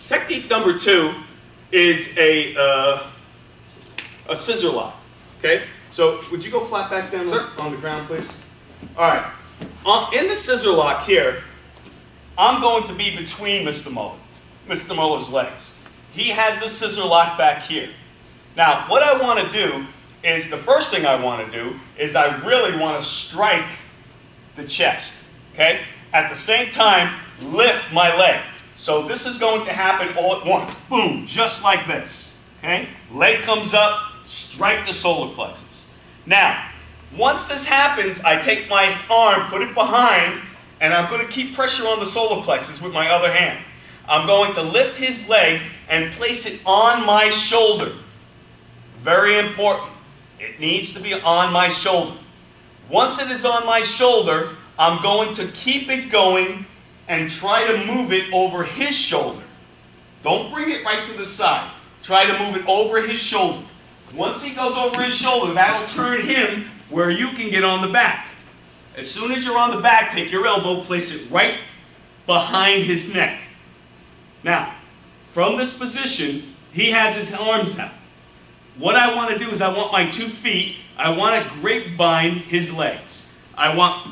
Technique number 2 is a scissor lock. Okay? So would you go flat back down on the ground, please? All right. In the scissor lock here, I'm going to be between Mr. Muller's legs. He has the scissor lock back here. Now, what I want to do is, the first thing I want to do is I really want to strike the chest. Okay? At the same time, lift my leg. So this is going to happen all at once. Boom, just like this. Okay? Leg comes up, strike the solar plexus. Now, once this happens, I take my arm, put it behind, and I'm going to keep pressure on the solar plexus with my other hand. I'm going to lift his leg and place it on my shoulder. Very important. It needs to be on my shoulder. Once it is on my shoulder, I'm going to keep it going and try to move it over his shoulder. Don't bring it right to the side. Try to move it over his shoulder. Once he goes over his shoulder, that'll turn him where you can get on the back. As soon as you're on the back, take your elbow, place it right behind his neck. Now, from this position, he has his arms out. What I want to do is I want my 2 feet, I want to grapevine his legs.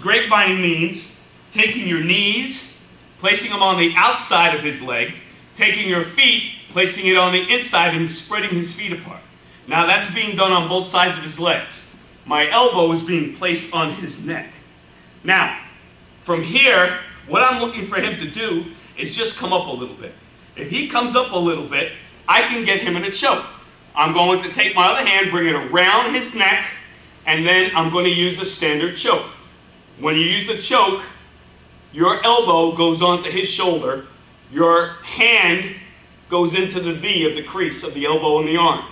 Grapevining means taking your knees, placing them on the outside of his leg, taking your feet, placing it on the inside and spreading his feet apart. Now that's being done on both sides of his legs. My elbow is being placed on his neck. Now, from here, what I'm looking for him to do is just come up a little bit. If he comes up a little bit, I can get him in a choke. I'm going to take my other hand, bring it around his neck, and then I'm going to use a standard choke. When you use the choke, your elbow goes onto his shoulder, your hand goes into the V of the crease of the elbow and the arm.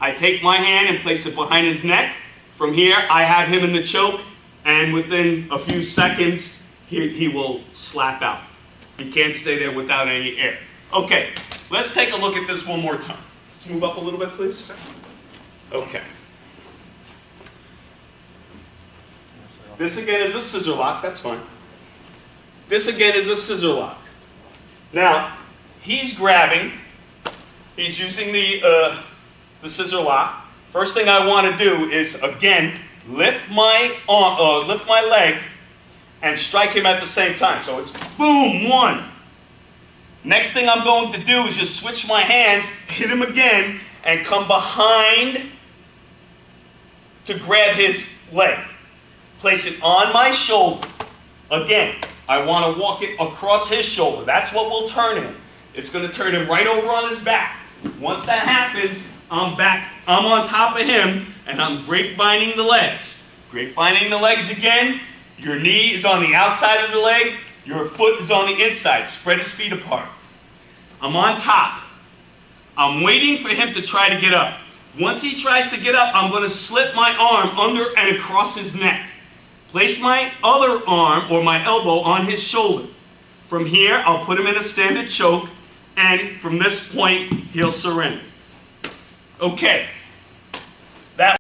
I take my hand and place it behind his neck. From here, I have him in the choke, and within a few seconds, he will slap out. He can't stay there without any air. Okay, let's take a look at this one more time. Let's move up a little bit, please. Okay. This again is a scissor lock, that's fine. This again is a scissor lock. Now, he's grabbing, he's using the scissor lock. First thing I want to do is, again, lift my leg and strike him at the same time. So it's boom, 1. Next thing I'm going to do is just switch my hands, hit him again, and come behind to grab his leg. Place it on my shoulder. Again, I want to walk it across his shoulder. That's what will turn him. It's going to turn him right over on his back. Once that happens, I'm back. I'm on top of him, and I'm grapevining the legs. Grapevining the legs again. Your knee is on the outside of the leg. Your foot is on the inside. Spread his feet apart. I'm on top. I'm waiting for him to try to get up. Once he tries to get up, I'm going to slip my arm under and across his neck. Place my other arm or my elbow on his shoulder. From here, I'll put him in a standard choke, and from this point, he'll surrender. Okay,